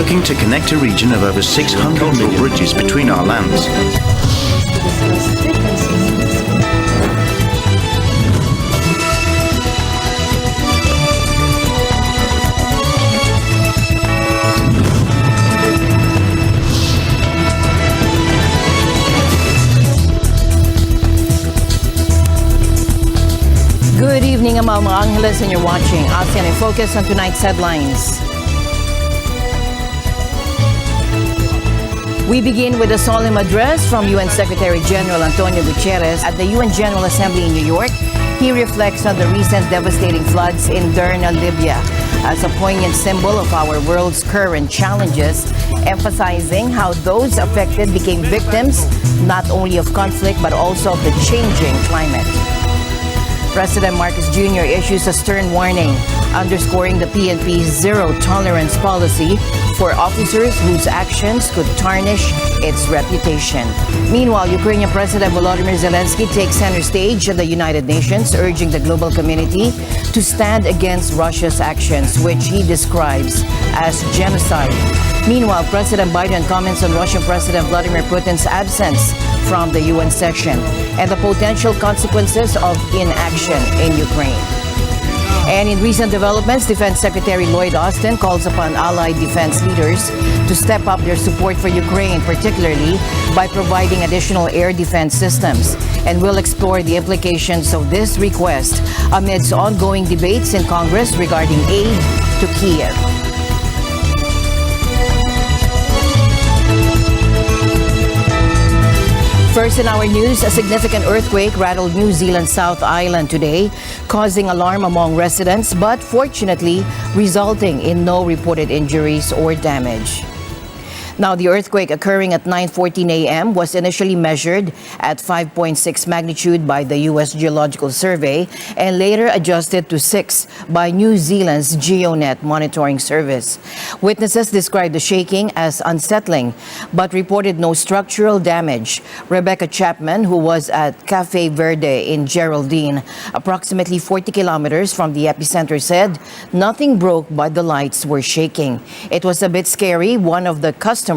working to connect a region of over 600 bridges between our lands. Good evening, I'm Alma Angeles, and you're watching ASEAN in Focus on tonight's headlines. We begin with a solemn address from UN Secretary General Antonio Guterres at the UN General Assembly in New York. He reflects on the recent devastating floods in Derna, Libya, as a poignant symbol of our world's current challenges, emphasizing how those affected became victims not only of conflict but also of the changing climate. President Marcos Jr. issues a stern warning, underscoring the PNP's zero-tolerance policy for officers whose actions could tarnish its reputation. Meanwhile, Ukrainian President Volodymyr Zelensky takes center stage at the United Nations, urging the global community to stand against Russia's actions, which he describes as genocide. Meanwhile, President Biden comments on Russian President Vladimir Putin's absence from the UN session and the potential consequences of inaction in Ukraine. And in recent developments, Defense Secretary Lloyd Austin calls upon allied defense leaders to step up their support for Ukraine, particularly by providing additional air defense systems, and will explore the implications of this request amidst ongoing debates in Congress regarding aid to Kyiv. First in our news, a significant earthquake rattled New Zealand's South Island today, causing alarm among residents, but fortunately resulting in no reported injuries or damage. Now, the earthquake occurring at 9:14 a.m. was initially measured at 5.6 magnitude by the U.S. Geological Survey and later adjusted to 6 by New Zealand's GeoNet monitoring service. Witnesses described the shaking as unsettling, but reported no structural damage. Rebecca Chapman, who was at Cafe Verde in Geraldine, approximately 40 kilometers from the epicenter, said nothing broke, but the lights were shaking. It was a bit scary. One of the customers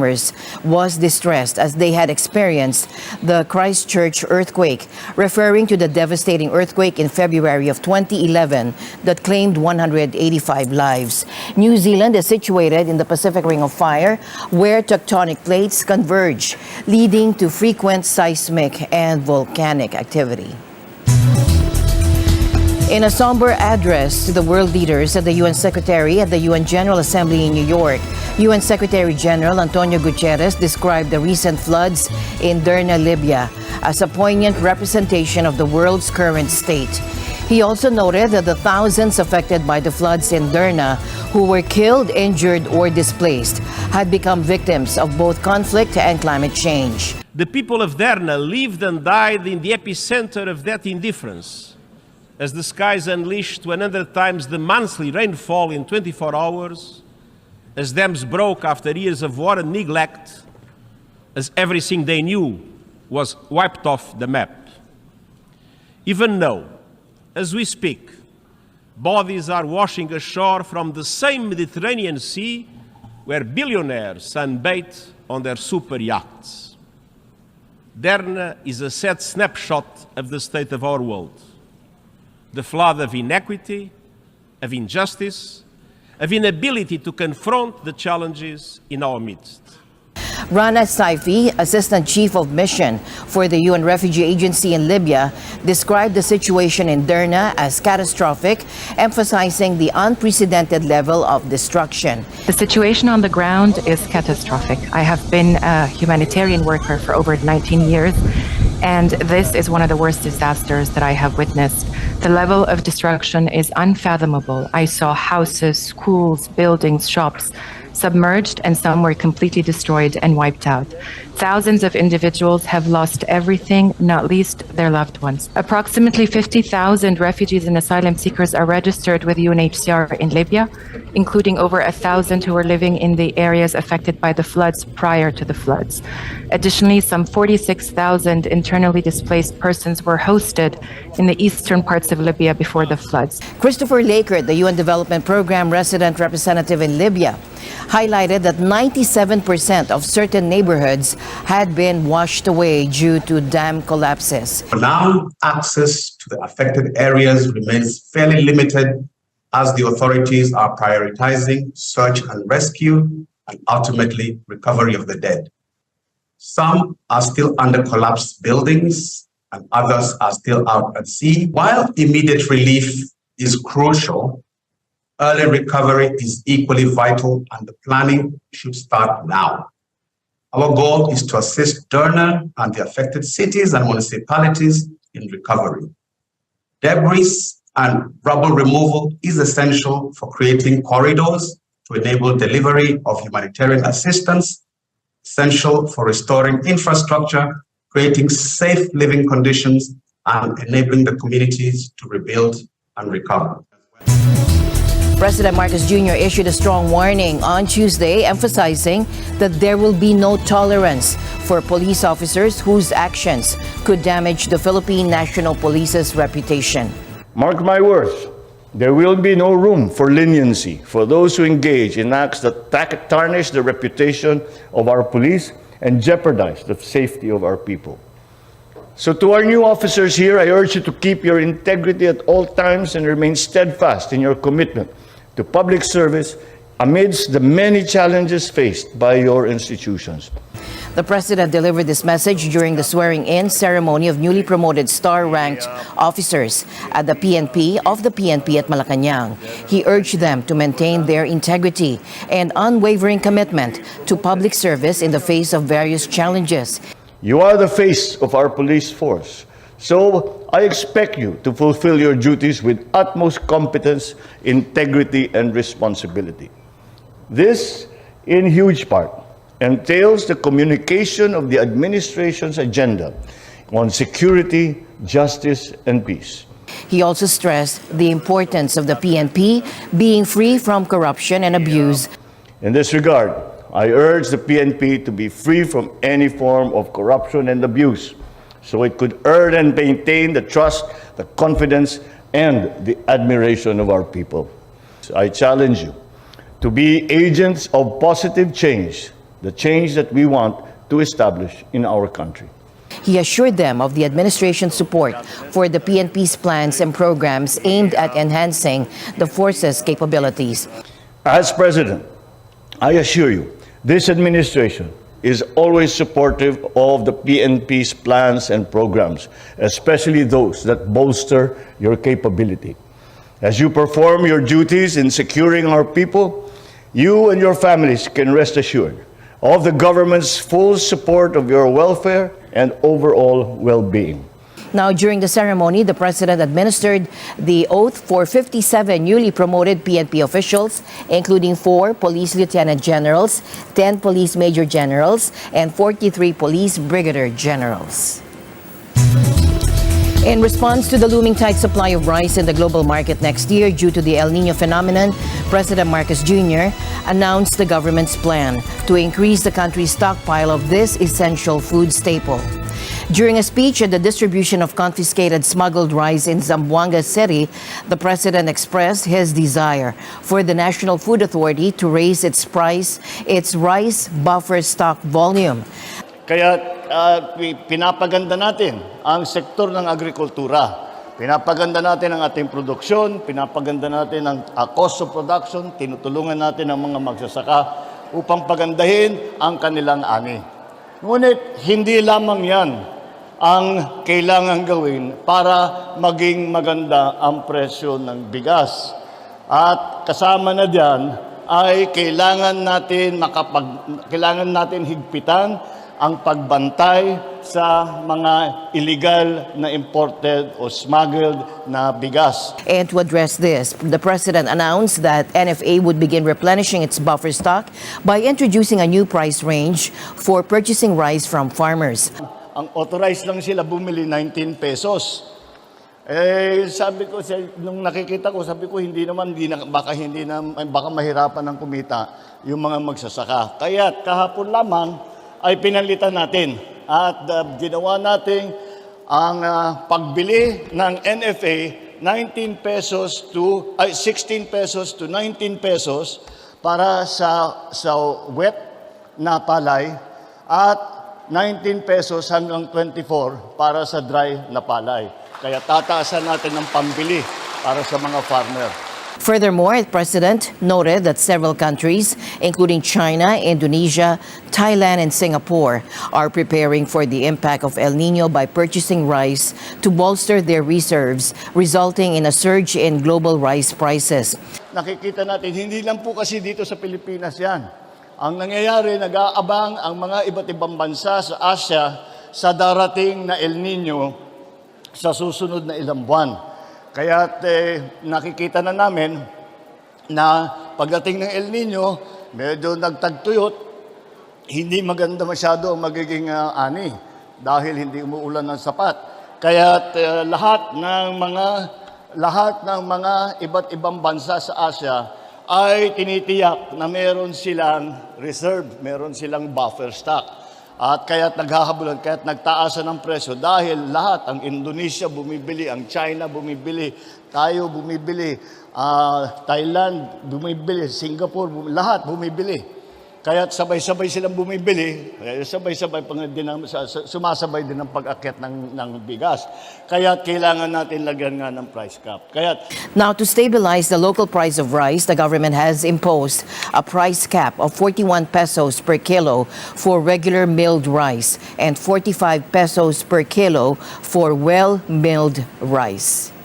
was distressed as they had experienced the Christchurch earthquake, referring to the devastating earthquake in February of 2011 that claimed 185 lives. New Zealand is situated in the Pacific Ring of Fire, where tectonic plates converge, leading to frequent seismic and volcanic activity. In a somber address to the world leaders at the UN Secretary at the UN General Assembly in New York, UN Secretary General Antonio Guterres described the recent floods in Derna, Libya, as a poignant representation of the world's current state. He also noted that the thousands affected by the floods in Derna, who were killed, injured, or displaced, had become victims of both conflict and climate change. The people of Derna lived and died in the epicenter of that indifference, as the skies unleashed 100 times the monthly rainfall in 24 hours, as dams broke after years of war and neglect, as everything they knew was wiped off the map. Even now, as we speak, bodies are washing ashore from the same Mediterranean Sea where billionaires sunbathe on their super yachts. Derna is a sad snapshot of the state of our world. The flood of inequity, of injustice, of inability to confront the challenges in our midst. Rana Saifi, Assistant Chief of Mission for the UN Refugee Agency in Libya, described the situation in Derna as catastrophic, emphasizing the unprecedented level of destruction. The situation on the ground is catastrophic. I have been a humanitarian worker for over 19 years, and this is one of the worst disasters that I have witnessed. The level of destruction is unfathomable. I saw houses, schools, buildings, shops submerged, and some were completely destroyed and wiped out. Thousands of individuals have lost everything, not least their loved ones. Approximately 50,000 refugees and asylum seekers are registered with UNHCR in Libya, including over 1,000 who were living in the areas affected by the floods prior to the floods. Additionally, some 46,000 internally displaced persons were hosted in the eastern parts of Libya before the floods. Christopher Laker, the UN Development Program resident representative in Libya, highlighted that 97% of certain neighborhoods had been washed away due to dam collapses. For now, access to the affected areas remains fairly limited as the authorities are prioritizing search and rescue and ultimately recovery of the dead. Some are still under collapsed buildings and others are still out at sea. While immediate relief is crucial, early recovery is equally vital and the planning should start now. Our goal is to assist Derna and the affected cities and municipalities in recovery. Debris and rubble removal is essential for creating corridors to enable delivery of humanitarian assistance, essential for restoring infrastructure, creating safe living conditions, and enabling the communities to rebuild and recover. President Marcos Jr. issued a strong warning on Tuesday, emphasizing that there will be no tolerance for police officers whose actions could damage the Philippine National Police's reputation. Mark my words, there will be no room for leniency for those who engage in acts that tarnish the reputation of our police and jeopardize the safety of our people. So to our new officers here, I urge you to keep your integrity at all times and remain steadfast in your commitment to public service amidst the many challenges faced by your institutions. The president delivered this message during the swearing-in ceremony of newly promoted star-ranked officers at the PNP at Malacanang. He urged them to maintain their integrity and unwavering commitment to public service in the face of various challenges. You are the face of our police force, so I expect you to fulfill your duties with utmost competence, integrity, and responsibility. This, in huge part, entails the communication of the administration's agenda on security, justice, and peace. He also stressed the importance of the PNP being free from corruption and abuse. In this regard, I urge the PNP to be free from any form of corruption and abuse, so it could earn and maintain the trust, the confidence, and the admiration of our people. I challenge you to be agents of positive change, the change that we want to establish in our country. He assured them of the administration's support for the PNP's plans and programs aimed at enhancing the force's capabilities. As President, I assure you, this administration is always supportive of the PNP's plans and programs, especially those that bolster your capability. As you perform your duties in securing our people, you and your families can rest assured of the government's full support of your welfare and overall well-being. Now, during the ceremony, the president administered the oath for 57 newly promoted PNP officials, including 4 police lieutenant generals, 10 police major generals, and 43 police brigadier generals. In response to the looming tight supply of rice in the global market next year due to the El Niño phenomenon, President Marcos Jr. announced the government's plan to increase the country's stockpile of this essential food staple. During a speech at the distribution of confiscated smuggled rice in Zamboanga City, the president expressed his desire for the National Food Authority to raise its rice buffer stock volume. Kaya pinapaganda natin ang sektor ng agrikultura. Pinapaganda natin ang ating produksyon, pinapaganda natin ang cost of production, tinutulungan natin ang mga magsasaka upang pagandahin ang kanilang ani. Ngunit hindi lamang yan ang kailangan gawin para maging maganda ang presyo ng bigas. At kasama na diyan ay kailangan natin higpitan ang pagbantay sa mga illegal na imported o smuggled na bigas. And to address this, the President announced that NFA would begin replenishing its buffer stock by introducing a new price range for purchasing rice from farmers. Ang authorized lang sila bumili 19 pesos. Sabi ko, nung nakikita ko, sabi ko, baka mahirapan ng kumita yung mga magsasaka. Kaya kahapon lamang ay pinalitan natin at ginawa natin ang pagbili ng NFA 16 pesos to 19 pesos para sa wet na palay at 19 pesos hanggang 24 para sa dry na palay. Kaya tataasan natin ng pambili para sa mga farmer. Furthermore, the President noted that several countries, including China, Indonesia, Thailand, and Singapore, are preparing for the impact of El Nino by purchasing rice to bolster their reserves, resulting in a surge in global rice prices. Nakikita natin, hindi lang po kasi dito sa Pilipinas yan. Ang nangyayari, nag-aabang ang mga iba't ibang bansa sa Asia sa darating na El Nino sa susunod na ilang buwan. Kaya nakikita na namin na pagdating ng El Nino, medyo nagtagtuyot, hindi maganda masyado ang magiging ani dahil hindi umuulan ng sapat. Kaya lahat ng mga iba't ibang bansa sa Asia ay tinitiyak na meron silang reserve, meron silang buffer stock. At kaya't naghahabulan, kaya't nagtaasan ng presyo dahil lahat, ang Indonesia bumibili, ang China bumibili, tayo bumibili, Thailand bumibili, Singapore, lahat bumibili. Kaya't sabay-sabay silang bumibili, sabay-sabay sumasabay din ang pag-akyat ng bigas. Kaya't kailangan natin lagyan nga ng price cap. Now, to stabilize the local price of rice, the government has imposed a price cap of 41 pesos per kilo for regular milled rice and 45 pesos per kilo for well-milled rice.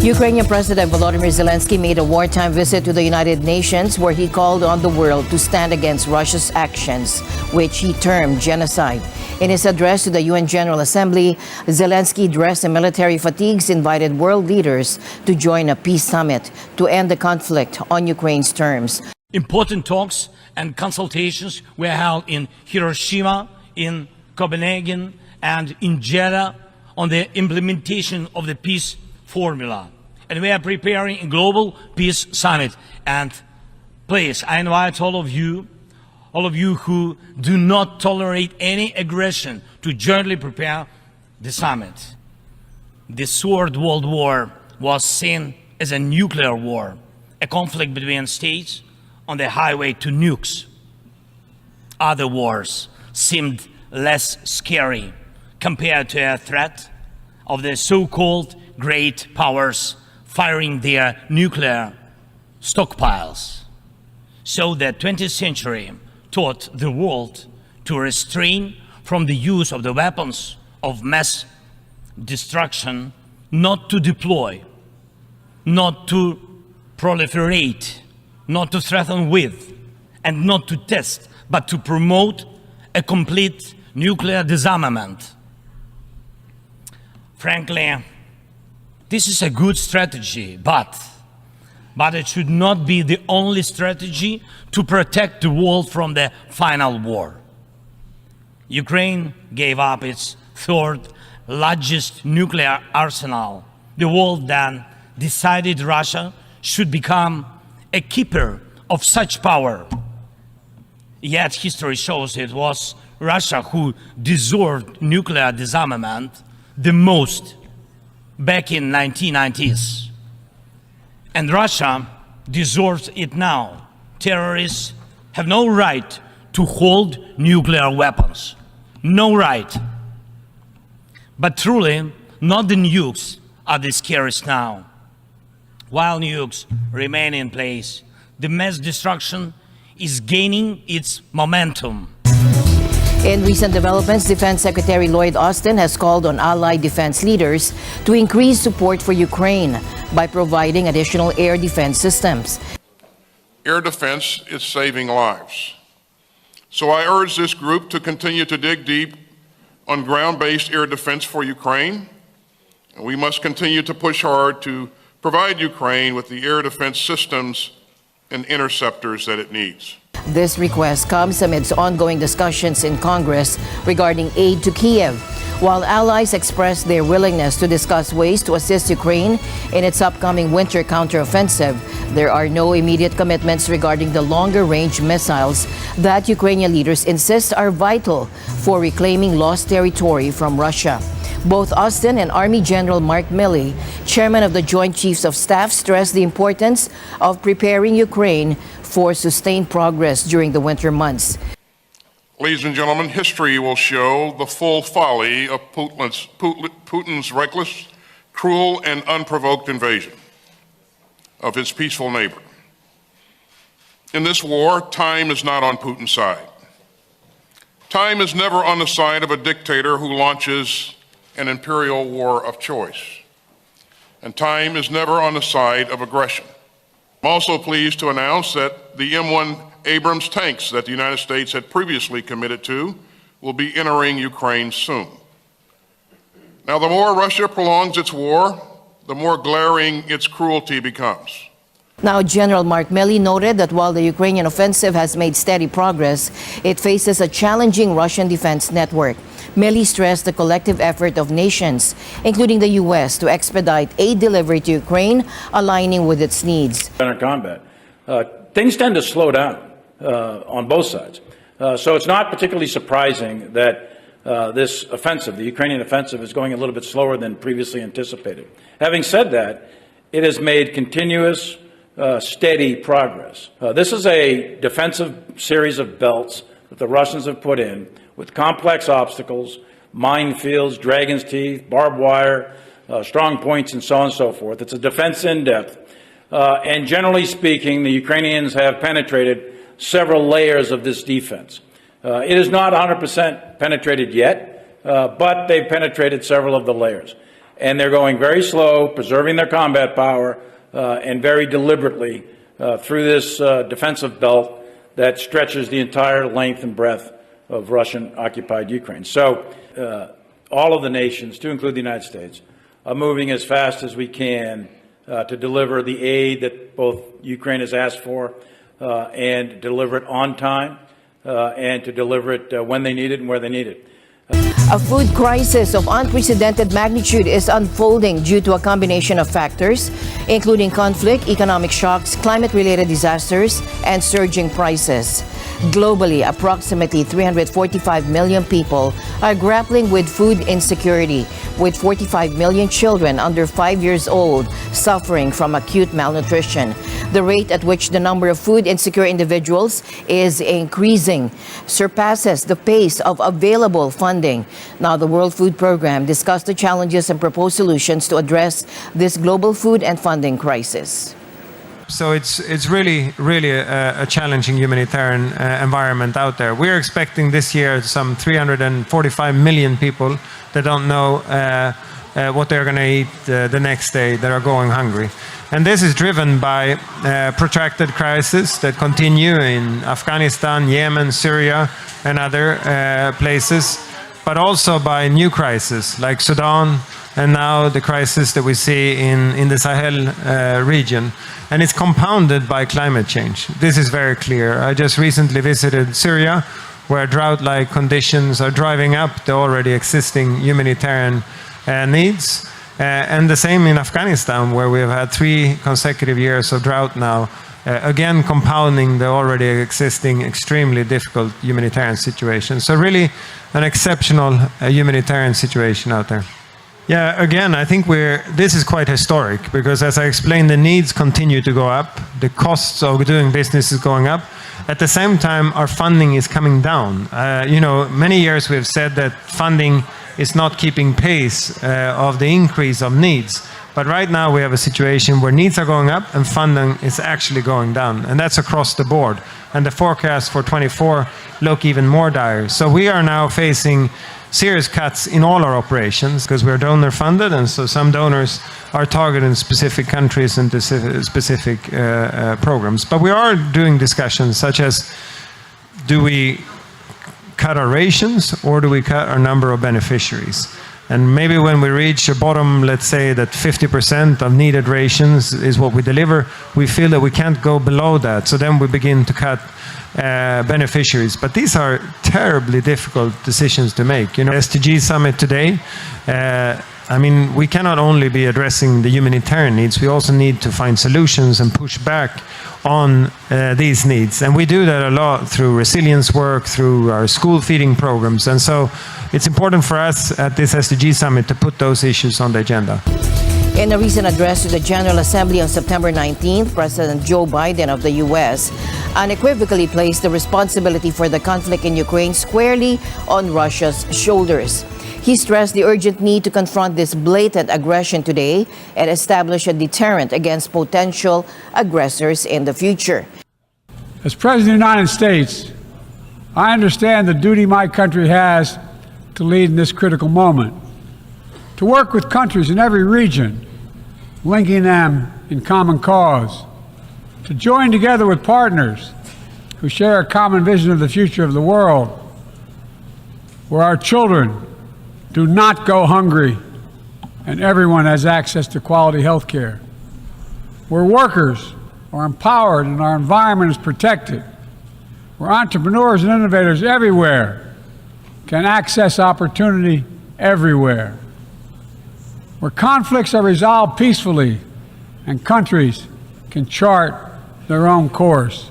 Ukrainian President Volodymyr Zelensky made a wartime visit to the United Nations where he called on the world to stand against Russia's actions, which he termed genocide. In his address to the UN General Assembly, Zelensky, dressed in military fatigues, invited world leaders to join a peace summit to end the conflict on Ukraine's terms. Important talks and consultations were held in Hiroshima, in Copenhagen, and in Jeddah on the implementation of the peace formula. And we are preparing a global peace summit. And please, I invite all of you who do not tolerate any aggression to jointly prepare the summit. The Third World War was seen as a nuclear war, a conflict between states on the highway to nukes. Other wars seemed less scary compared to a threat of the so-called great powers firing their nuclear stockpiles. So the 20th century taught the world to restrain from the use of the weapons of mass destruction, not to deploy, not to proliferate, not to threaten with, and not to test, but to promote a complete nuclear disarmament. Frankly, this is a good strategy, but it should not be the only strategy to protect the world from the final war. Ukraine gave up its third largest nuclear arsenal. The world then decided Russia should become a keeper of such power. Yet history shows it was Russia who deserved nuclear disarmament the most back in 1990s. And Russia deserves it now. Terrorists have no right to hold nuclear weapons. No right. But truly, not the nukes are the scariest now. While nukes remain in place, the mass destruction is gaining its momentum. In recent developments, Defense Secretary Lloyd Austin has called on allied defense leaders to increase support for Ukraine by providing additional air defense systems. Air defense is saving lives. So I urge this group to continue to dig deep on ground-based air defense for Ukraine. And we must continue to push hard to provide Ukraine with the air defense systems and interceptors that it needs. This request comes amidst ongoing discussions in Congress regarding aid to Kiev, while allies express their willingness to discuss ways to assist Ukraine in its upcoming winter counteroffensive. There are no immediate commitments regarding the longer-range missiles that Ukrainian leaders insist are vital for reclaiming lost territory from Russia. Both Austin and Army General Mark Milley, chairman of the Joint Chiefs of Staff, stressed the importance of preparing Ukraine for sustained progress during the winter months. Ladies and gentlemen, history will show the full folly of Putin's reckless, cruel, and unprovoked invasion of his peaceful neighbor. In this war, time is not on Putin's side. Time is never on the side of a dictator who launches an imperial war of choice. And time is never on the side of aggression. I'm also pleased to announce that the M1 Abrams tanks that the United States had previously committed to will be entering Ukraine soon. Now, the more Russia prolongs its war, the more glaring its cruelty becomes. Now, General Mark Milley noted that while the Ukrainian offensive has made steady progress, it faces a challenging Russian defense network. Milley stressed the collective effort of nations, including the U.S., to expedite aid delivery to Ukraine, aligning with its needs. Counter combat. Things tend to slow down on both sides. So it's not particularly surprising that this offensive, the Ukrainian offensive, is going a little bit slower than previously anticipated. Having said that, it has made continuous, steady progress. This is a defensive series of belts that the Russians have put in with complex obstacles, minefields, dragon's teeth, barbed wire, strong points, and so on and so forth. It's a defense in depth. And generally speaking, the Ukrainians have penetrated several layers of this defense. It is not 100% penetrated yet, but they've penetrated several of the layers. And they're going very slow, preserving their combat power, and very deliberately through this defensive belt that stretches the entire length and breadth of Russian-occupied Ukraine. So all of the nations, to include the United States, are moving as fast as we can to deliver the aid that both Ukraine has asked for and deliver it on time and to deliver it when they need it and where they need it. A food crisis of unprecedented magnitude is unfolding due to a combination of factors, including conflict, economic shocks, climate-related disasters, and surging prices. Globally, approximately 345 million people are grappling with food insecurity, with 45 million children under 5 years old suffering from acute malnutrition. The rate at which the number of food insecure individuals is increasing surpasses the pace of available funding. Now, the World Food Programme discussed the challenges and proposed solutions to address this global food and funding crisis. So it's really a challenging humanitarian environment out there. We're expecting this year some 345 million people that don't know what they're going to eat the next day, that are going hungry. And this is driven by protracted crises that continue in Afghanistan, Yemen, Syria, and other places, but also by new crises like Sudan, and now the crisis that we see in the Sahel region. And it's compounded by climate change. This is very clear. I just recently visited Syria, where drought-like conditions are driving up the already existing humanitarian needs. And the same in Afghanistan, where we have had 3 consecutive years of drought now, again compounding the already existing extremely difficult humanitarian situation. So really an exceptional humanitarian situation out there. Yeah, again, I think this is quite historic, because as I explained, the needs continue to go up, the costs of doing business is going up. At the same time, our funding is coming down. Many years we have said that funding is not keeping pace of the increase of needs. But right now we have a situation where needs are going up and funding is actually going down. And that's across the board. And the forecasts for 24 look even more dire. So we are now facing serious cuts in all our operations because we're donor funded, and so some donors are targeting specific countries and specific programs. But we are doing discussions such as, do we cut our rations or do we cut our number of beneficiaries? And maybe when we reach a bottom, let's say that 50% of needed rations is what we deliver, we feel that we can't go below that. So then we begin to cut beneficiaries. But these are terribly difficult decisions to make. You know, SDG summit today, I mean, we cannot only be addressing the humanitarian needs, we also need to find solutions and push back on these needs. And we do that a lot through resilience work, through our school feeding programs. And so it's important for us at this SDG summit to put those issues on the agenda. In a recent address to the General Assembly on September 19th, President Joe Biden of the U.S. unequivocally placed the responsibility for the conflict in Ukraine squarely on Russia's shoulders. He stressed the urgent need to confront this blatant aggression today and establish a deterrent against potential aggressors in the future. As President of the United States, I understand the duty my country has to lead in this critical moment, to work with countries in every region, linking them in common cause, to join together with partners who share a common vision of the future of the world, where our children do not go hungry and everyone has access to quality health care, where workers are empowered and our environment is protected, where entrepreneurs and innovators everywhere can access opportunity everywhere, where conflicts are resolved peacefully and countries can chart their own course.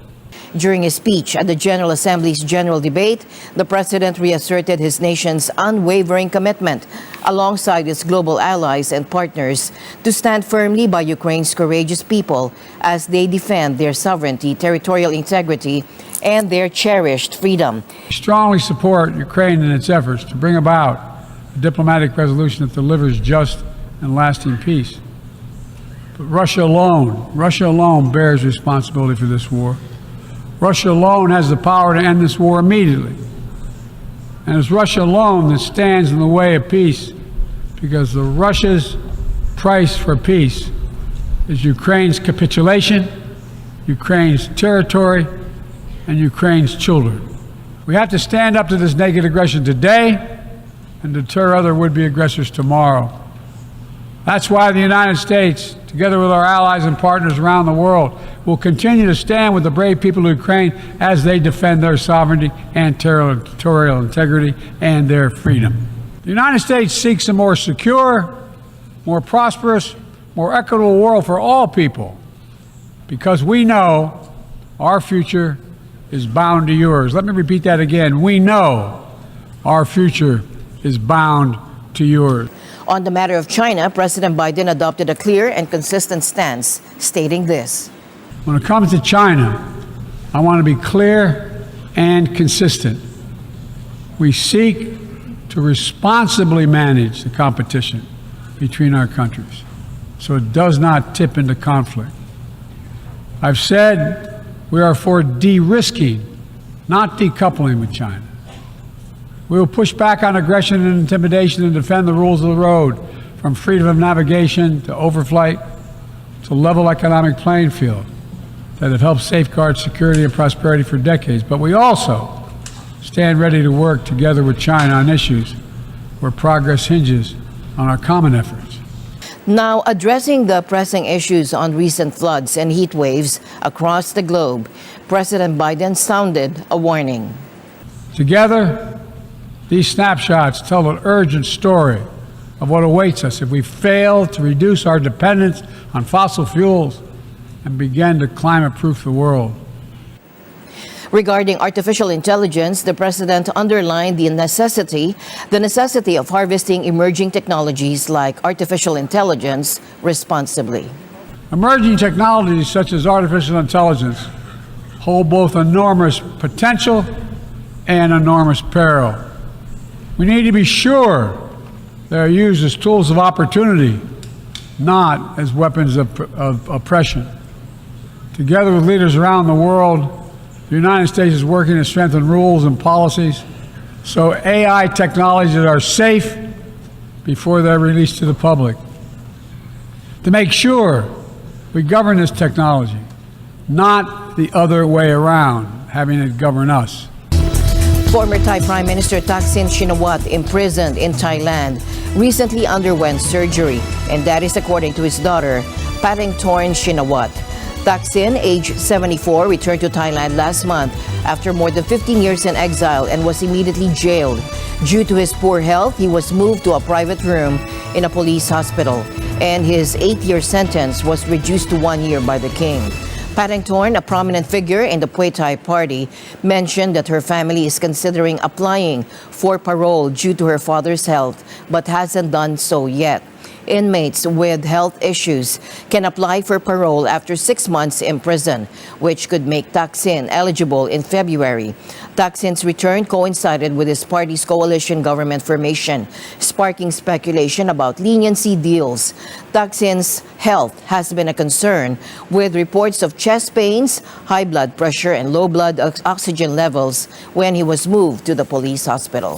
During his speech at the General Assembly's general debate, the president reasserted his nation's unwavering commitment, alongside its global allies and partners, to stand firmly by Ukraine's courageous people as they defend their sovereignty, territorial integrity, and their cherished freedom. We strongly support Ukraine in its efforts to bring about a diplomatic resolution that delivers just and lasting peace. But Russia alone bears responsibility for this war. Russia alone has the power to end this war immediately. And it's Russia alone that stands in the way of peace, because Russia's price for peace is Ukraine's capitulation, Ukraine's territory, and Ukraine's children. We have to stand up to this naked aggression today and deter other would-be aggressors tomorrow. That's why the United States, together with our allies and partners around the world, will continue to stand with the brave people of Ukraine as they defend their sovereignty and territorial integrity and their freedom. The United States seeks a more secure, more prosperous, more equitable world for all people, because we know our future is bound to yours. Let me repeat that again. We know our future is bound to yours. On the matter of China, President Biden adopted a clear and consistent stance, stating this. When it comes to China, I want to be clear and consistent. We seek to responsibly manage the competition between our countries so it does not tip into conflict. I've said we are for de-risking, not decoupling with China. We will push back on aggression and intimidation and defend the rules of the road, from freedom of navigation to overflight to level economic playing field that have helped safeguard security and prosperity for decades. But we also stand ready to work together with China on issues where progress hinges on our common efforts. Now, addressing the pressing issues on recent floods and heat waves across the globe, President Biden sounded a warning. Together, these snapshots tell an urgent story of what awaits us if we fail to reduce our dependence on fossil fuels and begin to climate-proof the world. Regarding artificial intelligence, the president underlined the necessity of harvesting emerging technologies like artificial intelligence responsibly. Emerging technologies such as artificial intelligence hold both enormous potential and enormous peril. We need to be sure they are used as tools of opportunity, not as weapons of oppression. Together with leaders around the world, the United States is working to strengthen rules and policies so AI technologies are safe before they're released to the public. To make sure we govern this technology, not the other way around, having it govern us. Former Thai Prime Minister Thaksin Shinawatra, imprisoned in Thailand, recently underwent surgery, and that is according to his daughter, Thaksin Shinawatra. Thaksin, age 74, returned to Thailand last month after more than 15 years in exile and was immediately jailed. Due to his poor health, he was moved to a private room in a police hospital, and his 8-year sentence was reduced to 1 year by the king. Paddington, a prominent figure in the Pheu Thai party, mentioned that her family is considering applying for parole due to her father's health, but hasn't done so yet. Inmates with health issues can apply for parole after 6 months in prison, which could make Thaksin eligible in February. Thaksin's return coincided with his party's coalition government formation, sparking speculation about leniency deals. Thaksin's health has been a concern, with reports of chest pains, high blood pressure, and low blood oxygen levels when he was moved to the police hospital.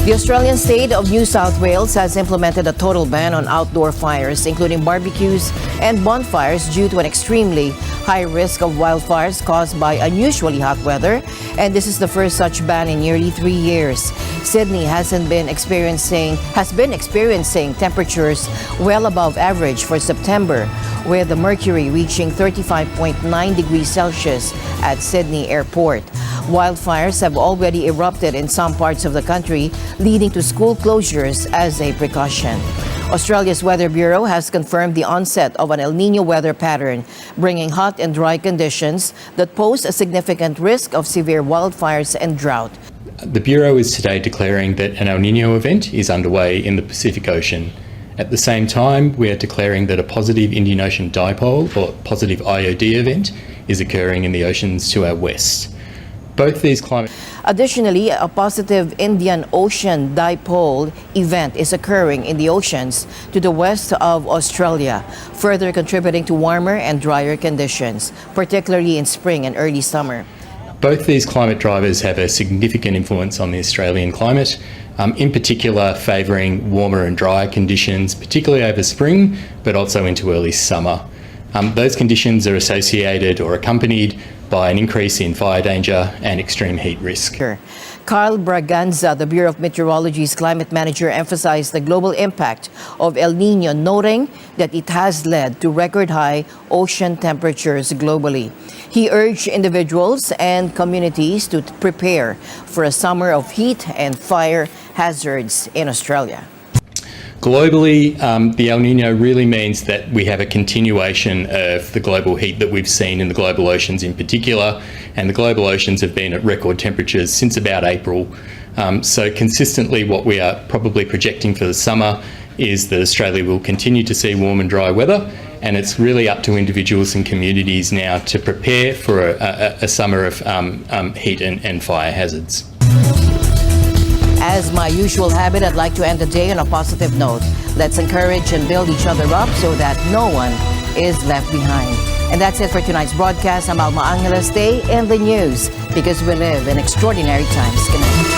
The Australian state of New South Wales has implemented a total ban on outdoor fires, including barbecues and bonfires, due to an extremely high risk of wildfires caused by unusually hot weather, and this is the first such ban in nearly 3 years. Sydney has been experiencing temperatures well above average for September, with the mercury reaching 35.9 degrees Celsius at Sydney Airport. Wildfires have already erupted in some parts of the country, leading to school closures as a precaution. Australia's Weather Bureau has confirmed the onset of an El Niño weather pattern, bringing hot and dry conditions that pose a significant risk of severe wildfires and drought. The Bureau is today declaring that an El Niño event is underway in the Pacific Ocean. At the same time, we are declaring that a positive Indian Ocean dipole, or positive IOD event, is occurring in the oceans to our west. Both these climate... Additionally, a positive Indian Ocean dipole event is occurring in the oceans to the west of Australia, further contributing to warmer and drier conditions, particularly in spring and early summer. Both these climate drivers have a significant influence on the Australian climate, in particular favouring warmer and drier conditions, particularly over spring, but also into early summer. Those conditions are associated or accompanied by an increase in fire danger and extreme heat risk. Carl Braganza, the Bureau of Meteorology's climate manager, emphasized the global impact of El Niño, noting that it has led to record high ocean temperatures globally. He urged individuals and communities to prepare for a summer of heat and fire hazards in Australia. Globally, the El Niño really means that we have a continuation of the global heat that we've seen in the global oceans in particular, and the global oceans have been at record temperatures since about April. So consistently, what we are probably projecting for the summer is that Australia will continue to see warm and dry weather, and it's really up to individuals and communities now to prepare for a summer of heat and fire hazards. As my usual habit, I'd like to end the day on a positive note. Let's encourage and build each other up so that no one is left behind. And that's it for tonight's broadcast. I'm Alma Angeles. Stay in the news because we live in extraordinary times. Good night.